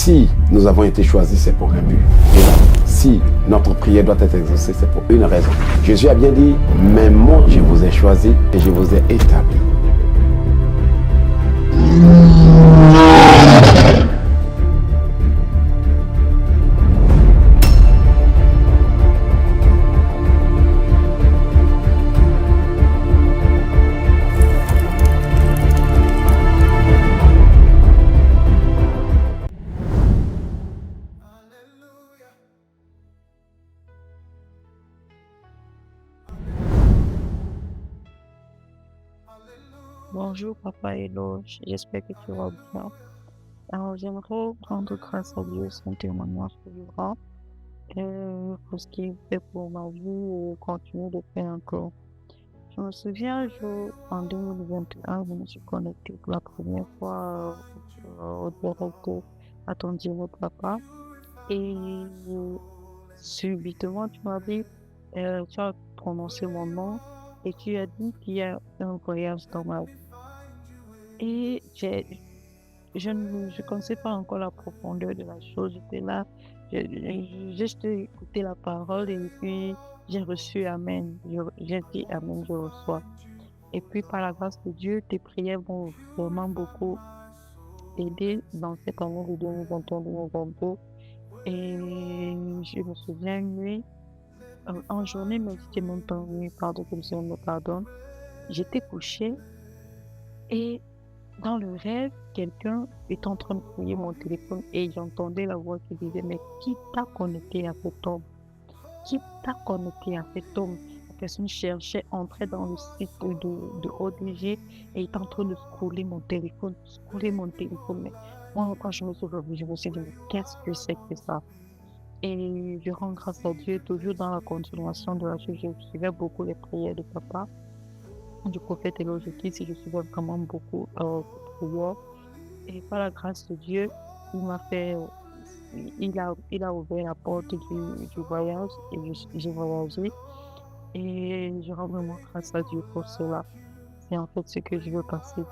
Si nous avons été choisis, c'est pour un but. Et si notre prière doit être exaucée, c'est pour une raison. Jésus a bien dit, mais moi, je vous ai choisi et je vous ai établi. Bonjour, papa Euloge, j'espère que tu vas bien. Alors, j'aimerais rendre grâce à Dieu son témoignage vivant pour ce qu'il fait pour ma vie et continue de faire encore. Je me souviens un jour, en 2021, je me suis connectée pour la première fois au direct à ton direct, papa. Et subitement, tu m'as dit, tu as prononcé mon nom et tu as dit qu'il y a un voyage dans ma vie. Et je connaissais pas encore la profondeur de la chose. J'étais là, j'ai juste écouté la parole et puis j'ai reçu Amen. J'ai dit Amen, je reçois. Et puis par la grâce de Dieu, tes prières vont vraiment beaucoup aider dans cette année de 2021-2022. Et je me souviens, nuit, en journée, mais c'était même pas nuit, pardon, que le Seigneur me pardonne. J'étais couchée et dans le rêve, quelqu'un est en train de fouiller mon téléphone et j'entendais la voix qui disait, mais qui t'a connecté à cet homme? Qui t'a connecté à cet homme? La personne cherchait, entrait dans le site de ODG et était en train de scroller mon téléphone, Mais moi, quand je me suis réveillée, je me suis dit, mais qu'est-ce que c'est que ça? Et je rends grâce à Dieu, toujours dans la continuation de la chose. Je suivais beaucoup les prières de papa, du prophète Euloge, si je suivais vraiment beaucoup prières. Et par la grâce de Dieu, il m'a fait, il a ouvert la porte du voyage et j'ai voyagé. Et je rends vraiment grâce à Dieu pour cela. C'est en fait ce que je veux passer,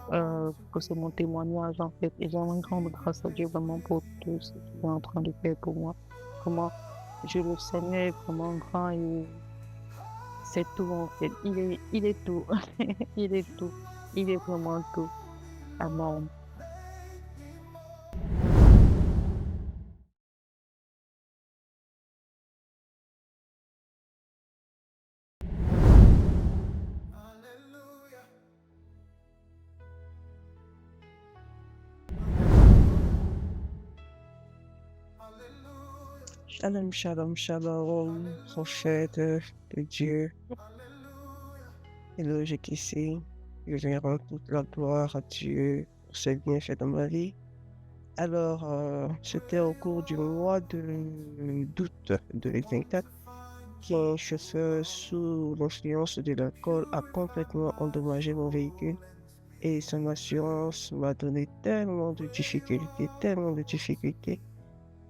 pour c'est mon témoignage en fait. Et j'aimerais rendre grâce à Dieu vraiment pour tout ce qu'il est en train de faire pour moi. Comment je le Seigneur est vraiment grand et c'est tout en fait. Il est tout. Il est tout. Il est vraiment tout. Amen. Shalom, shalom, shalom, prophète de Dieu, Euloge Ekissi, je rends toute la gloire à Dieu pour ses bienfaits dans ma vie. Alors, c'était au cours du mois d'août 2024 qu'un chauffeur sous l'influence de l'alcool a complètement endommagé mon véhicule et son assurance m'a donné tellement de difficultés.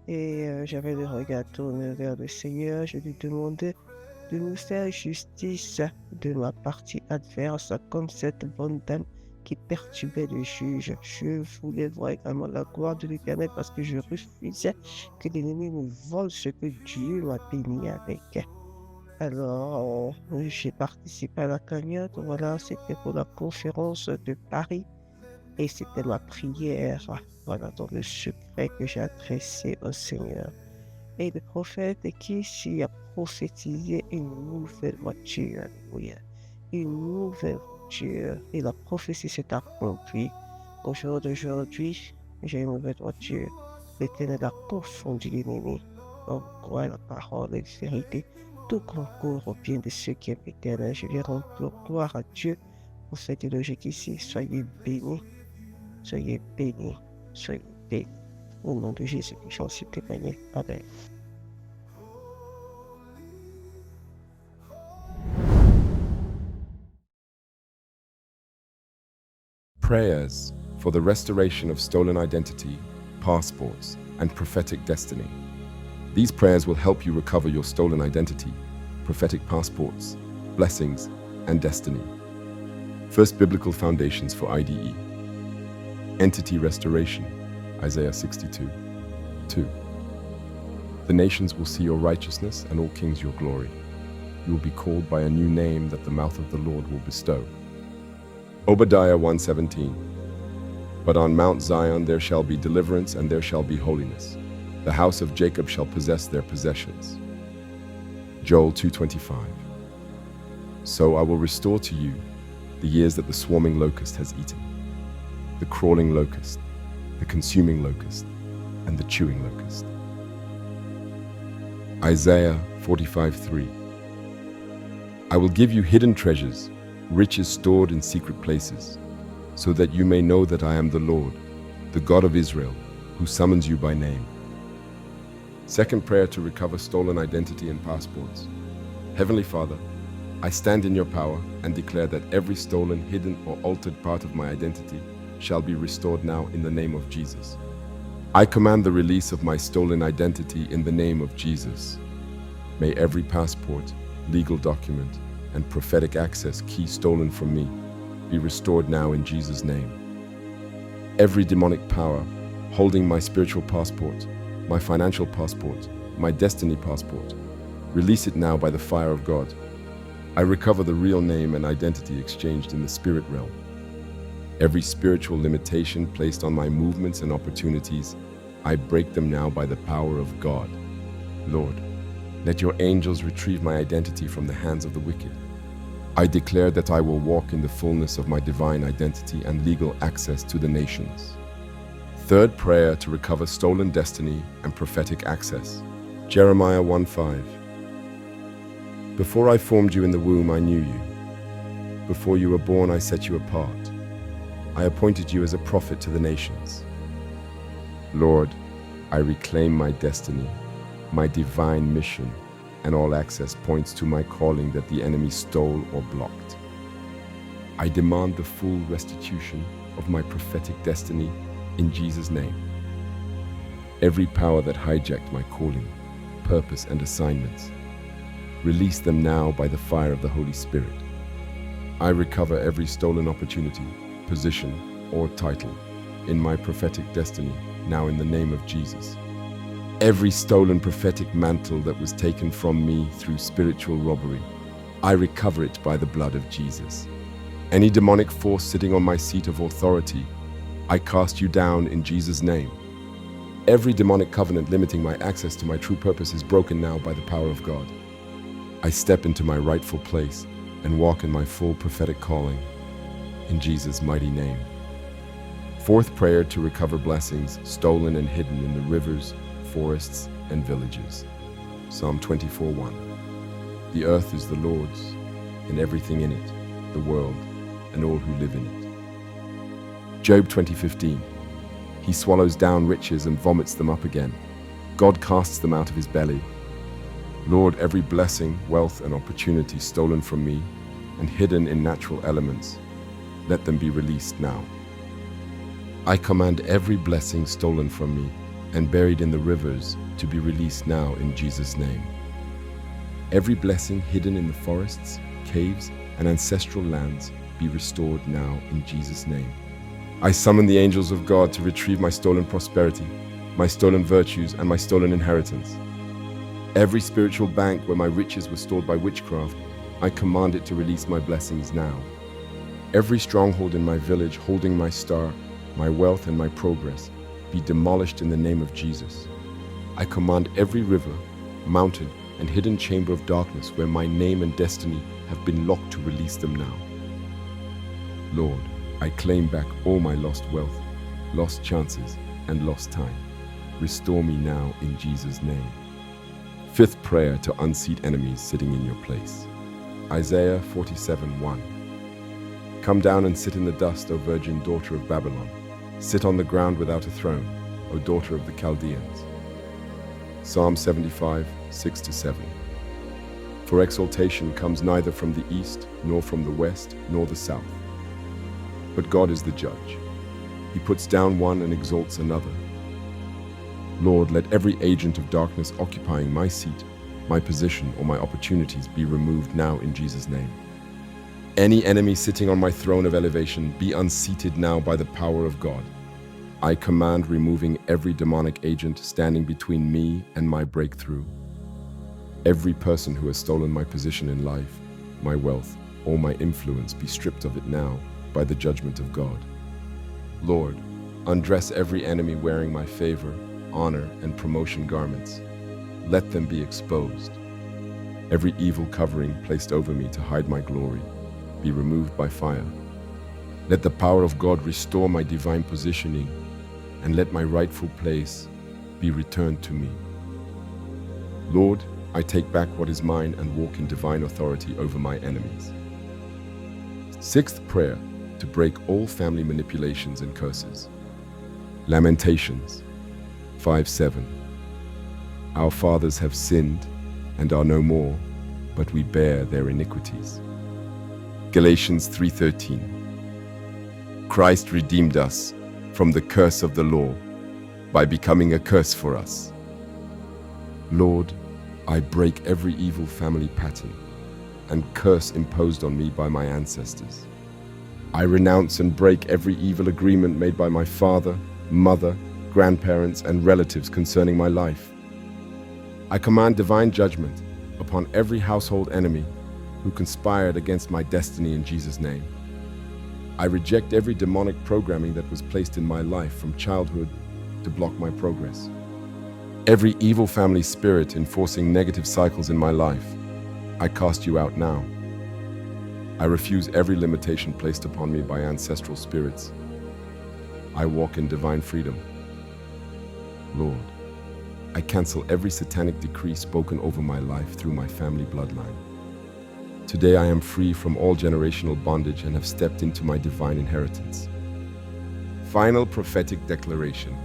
Et j'avais le regard tourné vers le Seigneur. Je lui demandais de nous faire justice de ma partie adverse, comme cette bonne dame qui perturbait le juge. Je voulais voir également la gloire de l'Éternel parce que je refusais que l'ennemi me vole ce que Dieu m'a béni avec. Alors, j'ai participé à la cagnotte. Voilà, c'était pour la conférence de Paris. Et c'était ma prière, voilà, dans le secret que j'ai adressé au Seigneur. Et le prophète Ekissi a prophétisé une nouvelle voiture, alléluia. Une nouvelle voiture. Et la prophétie s'est accomplie. Au jour d'aujourd'hui, j'ai une nouvelle voiture. L'Éternel a confondu l'ennemi. Donc, quoi, la parole et la vérité, tout concourt au bien de ceux qui aiment l'Éternel. Je vais rendre gloire à Dieu. Prophète Euloge Ekissi, soyez bénis. Soyez bénis, soyez bénis. Au nom de Jésus, j'en suis témoigné. Amen. Prayers for the restoration of stolen identity, passports, and prophetic destiny. These prayers will help you recover your stolen identity, prophetic passports, blessings, and destiny. First Biblical Foundations for IDE. Entity restoration, Isaiah 62. 2. The nations will see your righteousness, and all kings your glory. You will be called by a new name that the mouth of the Lord will bestow. Obadiah 1:17. But on Mount Zion there shall be deliverance, and there shall be holiness. The house of Jacob shall possess their possessions. Joel 2:25. So I will restore to you the years that the swarming locust has eaten, the crawling locust, the consuming locust, and the chewing locust. Isaiah 45:3. I will give you hidden treasures, riches stored in secret places, so that you may know that I am the Lord, the God of Israel, who summons you by name. Second prayer to recover stolen identity and passports. Heavenly Father, I stand in your power and declare that every stolen, hidden, or altered part of my identity shall be restored now in the name of Jesus. I command the release of my stolen identity in the name of Jesus. May every passport, legal document, and prophetic access key stolen from me be restored now in Jesus' name. Every demonic power holding my spiritual passport, my financial passport, my destiny passport, release it now by the fire of God. I recover the real name and identity exchanged in the spirit realm. Every spiritual limitation placed on my movements and opportunities, I break them now by the power of God. Lord, let your angels retrieve my identity from the hands of the wicked. I declare that I will walk in the fullness of my divine identity and legal access to the nations. Third prayer to recover stolen destiny and prophetic access. Jeremiah 1:5. Before I formed you in the womb, I knew you. Before you were born, I set you apart. I appointed you as a prophet to the nations. Lord, I reclaim my destiny, my divine mission, and all access points to my calling that the enemy stole or blocked. I demand the full restitution of my prophetic destiny in Jesus' name. Every power that hijacked my calling, purpose, and assignments, release them now by the fire of the Holy Spirit. I recover every stolen opportunity, position, or title in my prophetic destiny now in the name of Jesus. Every stolen prophetic mantle that was taken from me through spiritual robbery, I recover it by the blood of Jesus. Any demonic force sitting on my seat of authority, I cast you down in Jesus' name. Every demonic covenant limiting my access to my true purpose is broken now by the power of God. I step into my rightful place and walk in my full prophetic calling in Jesus' mighty name. Fourth prayer to recover blessings stolen and hidden in the rivers, forests, and villages. Psalm 24:1. The earth is the Lord's, and everything in it, the world, and all who live in it. Job 20:15. He swallows down riches and vomits them up again. God casts them out of his belly. Lord, every blessing, wealth, and opportunity stolen from me and hidden in natural elements, let them be released now. I command every blessing stolen from me and buried in the rivers to be released now in Jesus' name. Every blessing hidden in the forests, caves, and ancestral lands be restored now in Jesus' name. I summon the angels of God to retrieve my stolen prosperity, my stolen virtues, and my stolen inheritance. Every spiritual bank where my riches were stored by witchcraft, I command it to release my blessings now. Every stronghold in my village holding my star, my wealth, and my progress be demolished in the name of Jesus. I command every river, mountain, and hidden chamber of darkness where my name and destiny have been locked to release them now. Lord, I claim back all my lost wealth, lost chances, and lost time. Restore me now in Jesus' name. Fifth prayer to unseat enemies sitting in your place. Isaiah 47:1. Come down and sit in the dust, O virgin daughter of Babylon. Sit on the ground without a throne, O daughter of the Chaldeans. Psalm 75:6-7. For exaltation comes neither from the east, nor from the west, nor the south. But God is the judge. He puts down one and exalts another. Lord, let every agent of darkness occupying my seat, my position, or my opportunities be removed now in Jesus' name. Any enemy sitting on my throne of elevation be unseated now by the power of God. I command removing every demonic agent standing between me and my breakthrough. Every person who has stolen my position in life, my wealth, or my influence be stripped of it now by the judgment of God. Lord, undress every enemy wearing my favor, honor, and promotion garments. Let them be exposed. Every evil covering placed over me to hide my glory be removed by fire. Let the power of God restore my divine positioning, and let my rightful place be returned to me. Lord, I take back what is mine and walk in divine authority over my enemies. Sixth prayer to break all family manipulations and curses. Lamentations 5:7. Our fathers have sinned and are no more, but we bear their iniquities. Galatians 3:13. Christ redeemed us from the curse of the law by becoming a curse for us. Lord, I break every evil family pattern and curse imposed on me by my ancestors. I renounce and break every evil agreement made by my father, mother, grandparents, and relatives concerning my life. I command divine judgment upon every household enemy who conspired against my destiny in Jesus' name. I reject every demonic programming that was placed in my life from childhood to block my progress. Every evil family spirit enforcing negative cycles in my life, I cast you out now. I refuse every limitation placed upon me by ancestral spirits. I walk in divine freedom. Lord, I cancel every satanic decree spoken over my life through my family bloodline. Today I am free from all generational bondage and have stepped into my divine inheritance. Final prophetic declaration.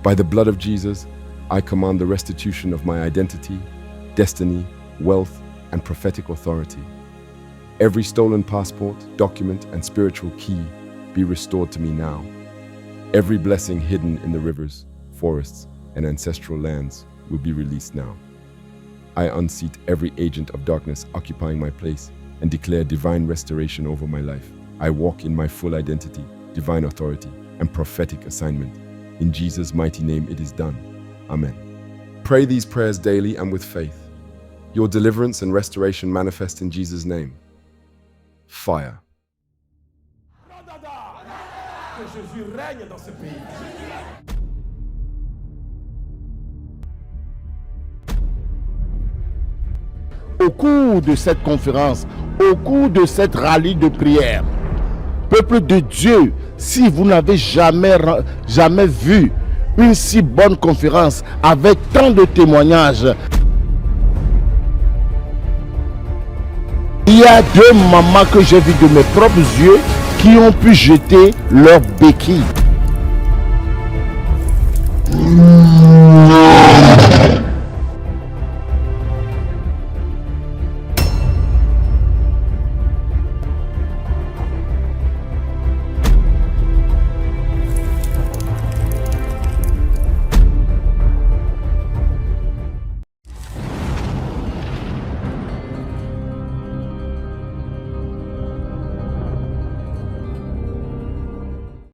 By the blood of Jesus, I command the restitution of my identity, destiny, wealth, and prophetic authority. Every stolen passport, document, and spiritual key be restored to me now. Every blessing hidden in the rivers, forests, and ancestral lands will be released now. I unseat every agent of darkness occupying my place and declare divine restoration over my life. I walk in my full identity, divine authority, and prophetic assignment. In Jesus' mighty name it is done. Amen. Pray these prayers daily and with faith. Your deliverance and restoration manifest in Jesus' name. Fire. Que Jésus règne dans ce pays. Au cours de cette conférence, au cours de cette rallye de prière, peuple de Dieu, si vous n'avez jamais vu une si bonne conférence avec tant de témoignages, il y a 2 mamans que j'ai vues de mes propres yeux qui ont pu jeter leurs béquilles.